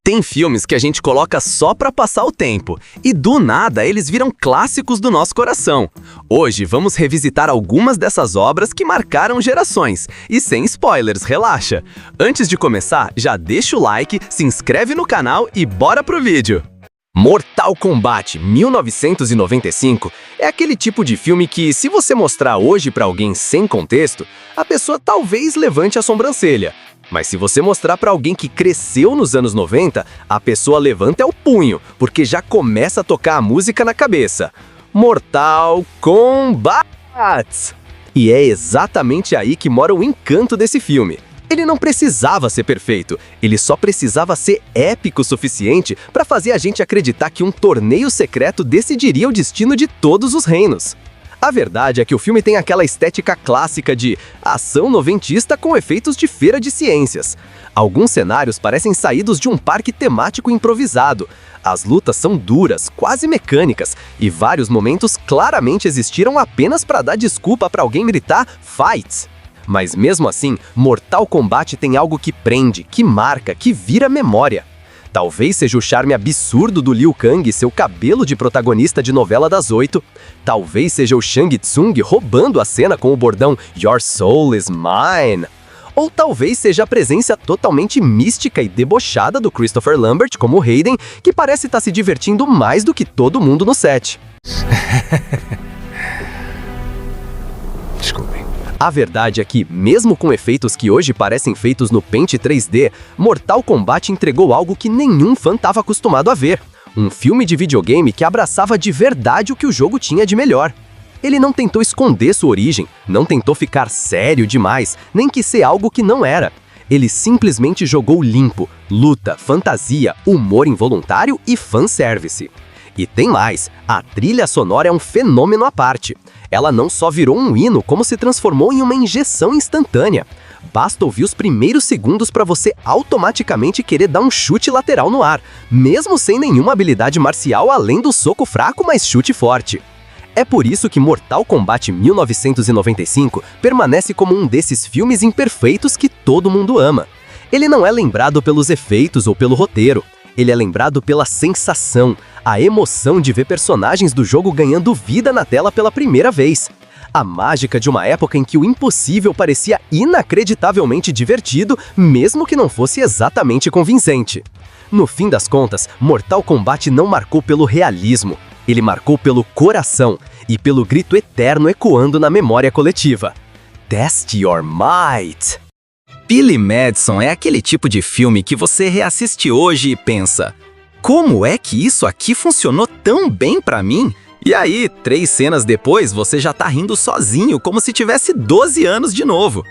Tem filmes que a gente coloca só pra passar o tempo, e do nada eles viram clássicos do nosso coração. Hoje vamos revisitar algumas dessas obras que marcaram gerações, e sem spoilers, relaxa. Antes de começar, já deixa o like, se inscreve no canal e bora pro vídeo! Mortal Kombat 1995 é aquele tipo de filme que, se você mostrar hoje pra alguém sem contexto, a pessoa talvez levante a sobrancelha. Mas se você mostrar pra alguém que cresceu nos anos 90, a pessoa levanta o punho, porque já começa a tocar a música na cabeça. Mortal Kombat! E é exatamente aí que mora o encanto desse filme. Ele não precisava ser perfeito, ele só precisava ser épico o suficiente para fazer a gente acreditar que um torneio secreto decidiria o destino de todos os reinos. A verdade é que o filme tem aquela estética clássica de ação noventista com efeitos de feira de ciências. Alguns cenários parecem saídos de um parque temático improvisado. As lutas são duras, quase mecânicas, e vários momentos claramente existiram apenas para dar desculpa para alguém gritar "Fight!". Mas mesmo assim, Mortal Kombat tem algo que prende, que marca, que vira memória. Talvez seja o charme absurdo do Liu Kang e seu cabelo de protagonista de novela das 8. Talvez seja o Shang Tsung roubando a cena com o bordão "Your soul is mine". Ou talvez seja a presença totalmente mística e debochada do Christopher Lambert como Raiden, que parece estar se divertindo mais do que todo mundo no set. Desculpem. A verdade é que, mesmo com efeitos que hoje parecem feitos no Paint 3D, Mortal Kombat entregou algo que nenhum fã estava acostumado a ver. Um filme de videogame que abraçava de verdade o que o jogo tinha de melhor. Ele não tentou esconder sua origem, não tentou ficar sério demais, nem quis ser algo que não era. Ele simplesmente jogou limpo, luta, fantasia, humor involuntário e fanservice. E tem mais, a trilha sonora é um fenômeno à parte. Ela não só virou um hino, como se transformou em uma injeção instantânea. Basta ouvir os primeiros segundos para você automaticamente querer dar um chute lateral no ar, mesmo sem nenhuma habilidade marcial além do soco fraco, mas chute forte. É por isso que Mortal Kombat 1995 permanece como um desses filmes imperfeitos que todo mundo ama. Ele não é lembrado pelos efeitos ou pelo roteiro. Ele é lembrado pela sensação, a emoção de ver personagens do jogo ganhando vida na tela pela primeira vez. A mágica de uma época em que o impossível parecia inacreditavelmente divertido, mesmo que não fosse exatamente convincente. No fim das contas, Mortal Kombat não marcou pelo realismo, ele marcou pelo coração e pelo grito eterno ecoando na memória coletiva. Test your might! Billy Madison é aquele tipo de filme que você reassiste hoje e pensa: como é que isso aqui funcionou tão bem pra mim? E aí, 3 cenas depois, você já tá rindo sozinho, como se tivesse 12 anos de novo.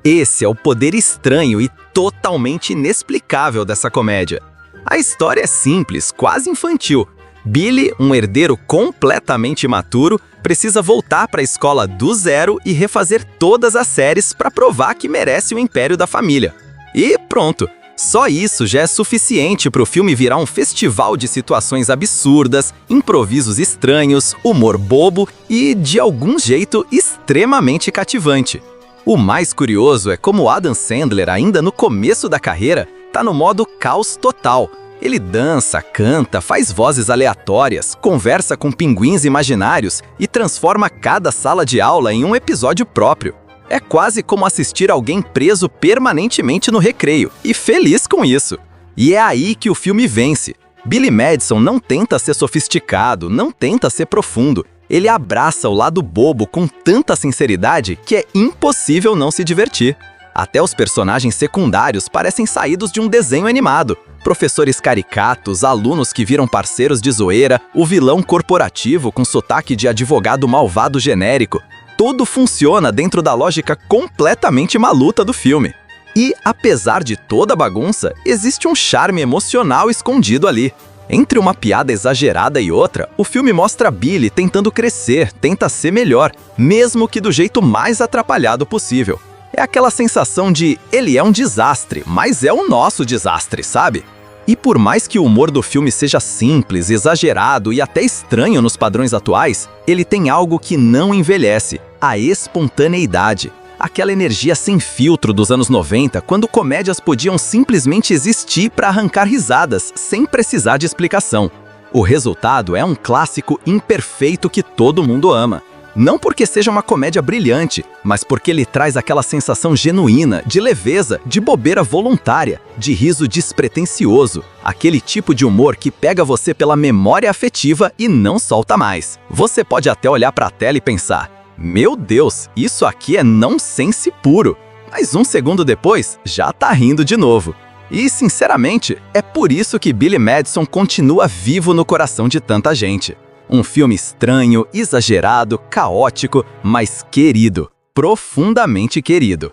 Esse é o poder estranho e totalmente inexplicável dessa comédia. A história é simples, quase infantil. Billy, um herdeiro completamente imaturo, precisa voltar para a escola do zero e refazer todas as séries para provar que merece o império da família. E pronto! Só isso já é suficiente para o filme virar um festival de situações absurdas, improvisos estranhos, humor bobo e, de algum jeito, extremamente cativante. O mais curioso é como Adam Sandler, ainda no começo da carreira, tá no modo caos total. Ele dança, canta, faz vozes aleatórias, conversa com pinguins imaginários e transforma cada sala de aula em um episódio próprio. É quase como assistir alguém preso permanentemente no recreio, e feliz com isso. E é aí que o filme vence. Billy Madison não tenta ser sofisticado, não tenta ser profundo. Ele abraça o lado bobo com tanta sinceridade que é impossível não se divertir. Até os personagens secundários parecem saídos de um desenho animado. Professores caricatos, alunos que viram parceiros de zoeira, o vilão corporativo com sotaque de advogado malvado genérico. Tudo funciona dentro da lógica completamente maluca do filme. E, apesar de toda a bagunça, existe um charme emocional escondido ali. Entre uma piada exagerada e outra, o filme mostra Billy tentando crescer, tenta ser melhor, mesmo que do jeito mais atrapalhado possível. É aquela sensação de ele é um desastre, mas é o nosso desastre, sabe? E por mais que o humor do filme seja simples, exagerado e até estranho nos padrões atuais, ele tem algo que não envelhece: a espontaneidade. Aquela energia sem filtro dos anos 90, quando comédias podiam simplesmente existir para arrancar risadas, sem precisar de explicação. O resultado é um clássico imperfeito que todo mundo ama. Não porque seja uma comédia brilhante, mas porque ele traz aquela sensação genuína, de leveza, de bobeira voluntária, de riso despretensioso, aquele tipo de humor que pega você pela memória afetiva e não solta mais. Você pode até olhar para a tela e pensar: meu Deus, isso aqui é nonsense puro. Mas um segundo depois, já tá rindo de novo. E, sinceramente, é por isso que Billy Madison continua vivo no coração de tanta gente. Um filme estranho, exagerado, caótico, mas querido. Profundamente querido.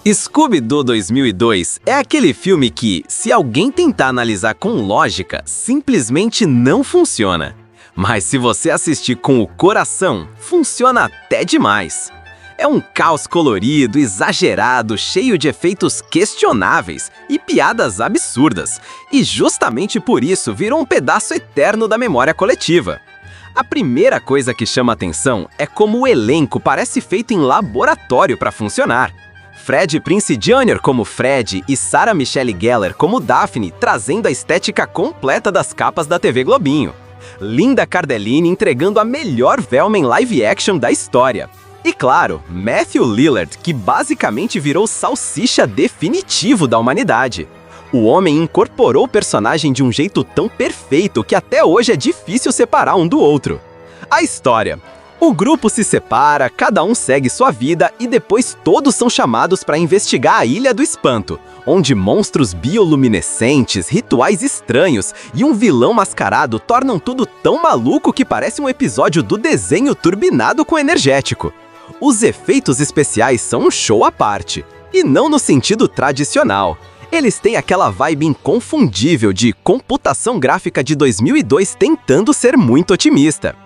Scooby-Doo 2002 é aquele filme que, se alguém tentar analisar com lógica, simplesmente não funciona. Mas se você assistir com o coração, funciona até demais. É um caos colorido, exagerado, cheio de efeitos questionáveis e piadas absurdas. E justamente por isso virou um pedaço eterno da memória coletiva. A primeira coisa que chama atenção é como o elenco parece feito em laboratório para funcionar. Fred Prinze Jr. como Fred e Sarah Michelle Gellar como Daphne, trazendo a estética completa das capas da TV Globinho. Linda Cardellini entregando a melhor Velma em live action da história. E claro, Matthew Lillard, que basicamente virou o salsicha definitivo da humanidade. O homem incorporou o personagem de um jeito tão perfeito que até hoje é difícil separar um do outro. A história. O grupo se separa, cada um segue sua vida e depois todos são chamados para investigar a Ilha do Espanto, onde monstros bioluminescentes, rituais estranhos e um vilão mascarado tornam tudo tão maluco que parece um episódio do desenho turbinado com energético. Os efeitos especiais são um show à parte, e não no sentido tradicional. Eles têm aquela vibe inconfundível de computação gráfica de 2002 tentando ser muito otimista.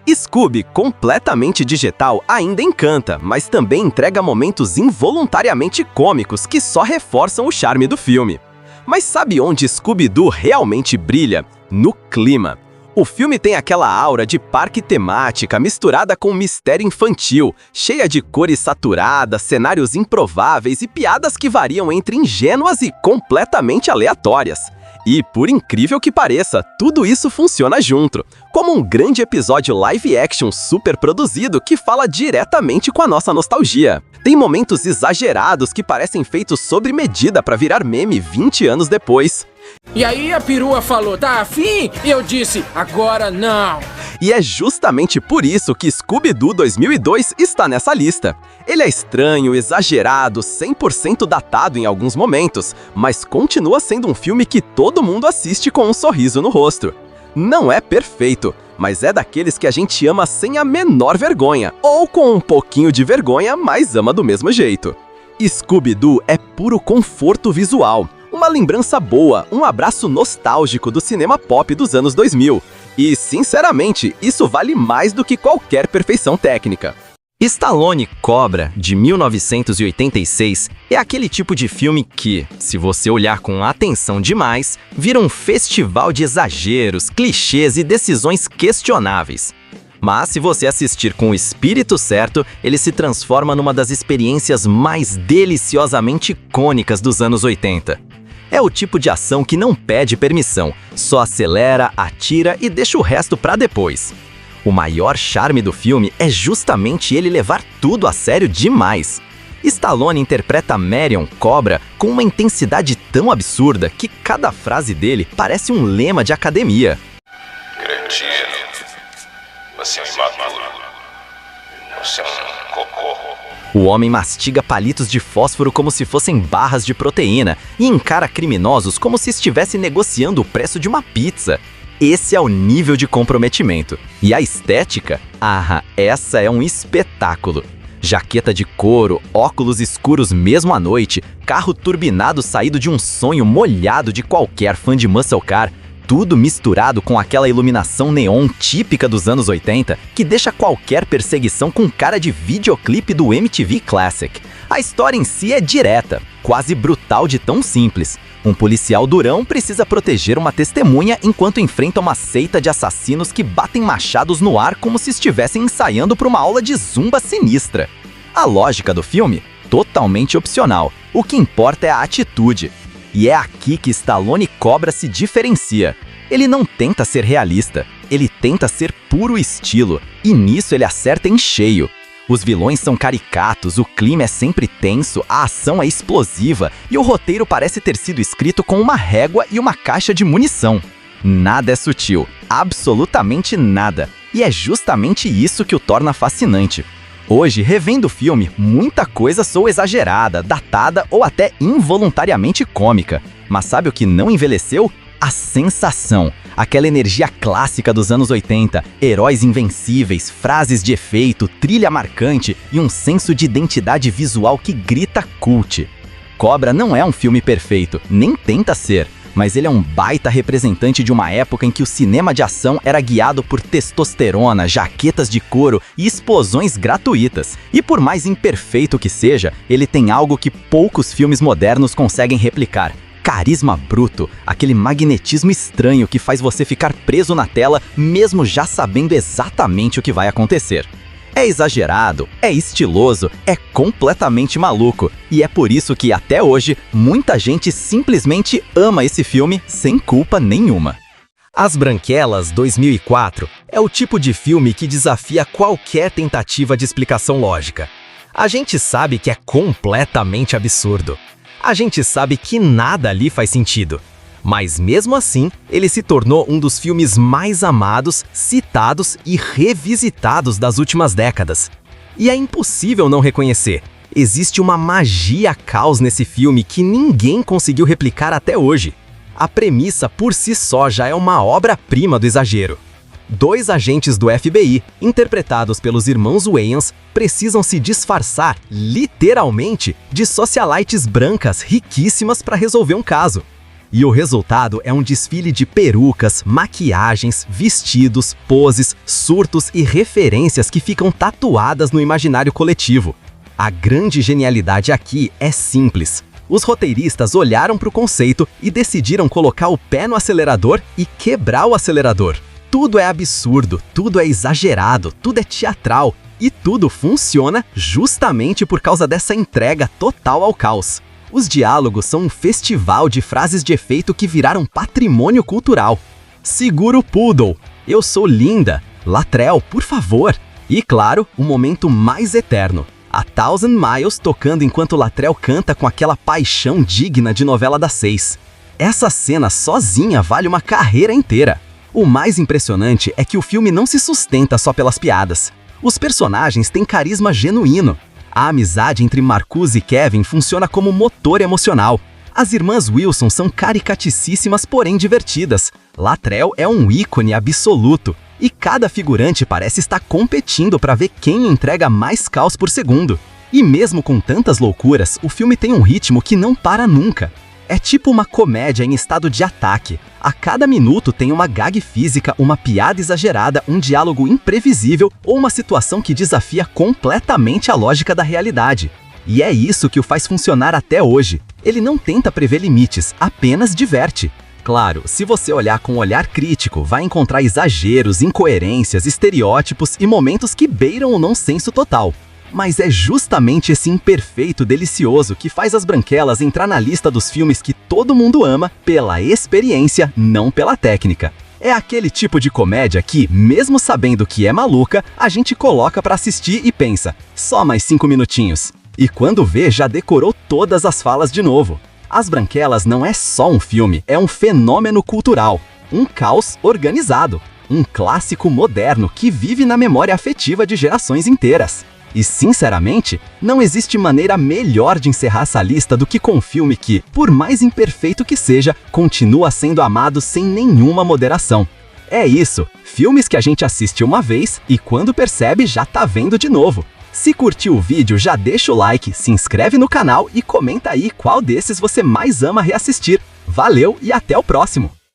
Scooby, completamente digital, ainda encanta, mas também entrega momentos involuntariamente cômicos que só reforçam o charme do filme. Mas sabe onde Scooby-Doo realmente brilha? No clima. O filme tem aquela aura de parque temática misturada com mistério infantil, cheia de cores saturadas, cenários improváveis e piadas que variam entre ingênuas e completamente aleatórias. E, por incrível que pareça, tudo isso funciona junto, como um grande episódio live action super produzido que fala diretamente com a nossa nostalgia. Tem momentos exagerados que parecem feitos sob medida para virar meme 20 anos depois. E aí a perua falou, tá afim? E eu disse, agora não. E é justamente por isso que Scooby-Doo 2002 está nessa lista. Ele é estranho, exagerado, 100% datado em alguns momentos, mas continua sendo um filme que todo mundo assiste com um sorriso no rosto. Não é perfeito, mas é daqueles que a gente ama sem a menor vergonha, ou com um pouquinho de vergonha, mas ama do mesmo jeito. Scooby-Doo é puro conforto visual. Uma lembrança boa, um abraço nostálgico do cinema pop dos anos 2000. E, sinceramente, isso vale mais do que qualquer perfeição técnica. Stallone Cobra, de 1986, é aquele tipo de filme que, se você olhar com atenção demais, vira um festival de exageros, clichês e decisões questionáveis. Mas se você assistir com o espírito certo, ele se transforma numa das experiências mais deliciosamente icônicas dos anos 80. É o tipo de ação que não pede permissão, só acelera, atira e deixa o resto pra depois. O maior charme do filme é justamente ele levar tudo a sério demais. Stallone interpreta Marion Cobra com uma intensidade tão absurda que cada frase dele parece um lema de academia. Cretino, você é um imaturo, você é um cocô. O homem mastiga palitos de fósforo como se fossem barras de proteína e encara criminosos como se estivesse negociando o preço de uma pizza. Esse é o nível de comprometimento. E a estética? Ah, essa é um espetáculo. Jaqueta de couro, óculos escuros mesmo à noite, carro turbinado saído de um sonho molhado de qualquer fã de muscle car, tudo misturado com aquela iluminação neon típica dos anos 80 que deixa qualquer perseguição com cara de videoclipe do MTV Classic. A história em si é direta, quase brutal de tão simples. Um policial durão precisa proteger uma testemunha enquanto enfrenta uma seita de assassinos que batem machados no ar como se estivessem ensaiando para uma aula de zumba sinistra. A lógica do filme? totalmente opcional. O que importa é a atitude. E é aqui que Stallone Cobra se diferencia. Ele não tenta ser realista, ele tenta ser puro estilo, e nisso ele acerta em cheio. Os vilões são caricatos, o clima é sempre tenso, a ação é explosiva e o roteiro parece ter sido escrito com uma régua e uma caixa de munição. Nada é sutil, absolutamente nada, e é justamente isso que o torna fascinante. Hoje, revendo o filme, muita coisa soa exagerada, datada ou até involuntariamente cômica. Mas sabe o que não envelheceu? A sensação, aquela energia clássica dos anos 80, heróis invencíveis, frases de efeito, trilha marcante e um senso de identidade visual que grita cult. Cobra não é um filme perfeito, nem tenta ser, mas ele é um baita representante de uma época em que o cinema de ação era guiado por testosterona, jaquetas de couro e explosões gratuitas. E por mais imperfeito que seja, ele tem algo que poucos filmes modernos conseguem replicar. Carisma bruto, aquele magnetismo estranho que faz você ficar preso na tela mesmo já sabendo exatamente o que vai acontecer. É exagerado, é estiloso, é completamente maluco, e é por isso que até hoje muita gente simplesmente ama esse filme sem culpa nenhuma. As Branquelas 2004 é o tipo de filme que desafia qualquer tentativa de explicação lógica. A gente sabe que é completamente absurdo. A gente sabe que nada ali faz sentido. Mas mesmo assim, ele se tornou um dos filmes mais amados, citados e revisitados das últimas décadas. E é impossível não reconhecer. Existe uma magia caos nesse filme que ninguém conseguiu replicar até hoje. A premissa por si só já é uma obra-prima do exagero. 2 agentes do FBI, interpretados pelos irmãos Wayans, precisam se disfarçar, literalmente, de socialites brancas riquíssimas para resolver um caso. E o resultado é um desfile de perucas, maquiagens, vestidos, poses, surtos e referências que ficam tatuadas no imaginário coletivo. A grande genialidade aqui é simples. Os roteiristas olharam para o conceito e decidiram colocar o pé no acelerador e quebrar o acelerador. Tudo é absurdo, tudo é exagerado, tudo é teatral e tudo funciona justamente por causa dessa entrega total ao caos. Os diálogos são um festival de frases de efeito que viraram patrimônio cultural. Segura o poodle, eu sou linda, Latrell, por favor. E claro, o momento mais eterno, a Thousand Miles tocando enquanto Latrell canta com aquela paixão digna de novela das 6. Essa cena sozinha vale uma carreira inteira. O mais impressionante é que o filme não se sustenta só pelas piadas. Os personagens têm carisma genuíno. A amizade entre Marcus e Kevin funciona como motor emocional. As irmãs Wilson são caricaticíssimas, porém divertidas. Latrell é um ícone absoluto. E cada figurante parece estar competindo para ver quem entrega mais caos por segundo. E mesmo com tantas loucuras, o filme tem um ritmo que não para nunca. É tipo uma comédia em estado de ataque. A cada minuto tem uma gag física, uma piada exagerada, um diálogo imprevisível ou uma situação que desafia completamente a lógica da realidade. E é isso que o faz funcionar até hoje. Ele não tenta prever limites, apenas diverte. Claro, se você olhar com um olhar crítico, vai encontrar exageros, incoerências, estereótipos e momentos que beiram o nonsenso total. Mas é justamente esse imperfeito delicioso que faz As Branquelas entrar na lista dos filmes que todo mundo ama pela experiência, não pela técnica. É aquele tipo de comédia que, mesmo sabendo que é maluca, a gente coloca pra assistir e pensa, só mais 5 minutinhos. E quando vê, já decorou todas as falas de novo. As Branquelas não é só um filme, é um fenômeno cultural. Um caos organizado. Um clássico moderno que vive na memória afetiva de gerações inteiras. E, sinceramente, não existe maneira melhor de encerrar essa lista do que com um filme que, por mais imperfeito que seja, continua sendo amado sem nenhuma moderação. É isso, filmes que a gente assiste uma vez e quando percebe já tá vendo de novo. Se curtiu o vídeo, já deixa o like, se inscreve no canal e comenta aí qual desses você mais ama reassistir. Valeu e até o próximo!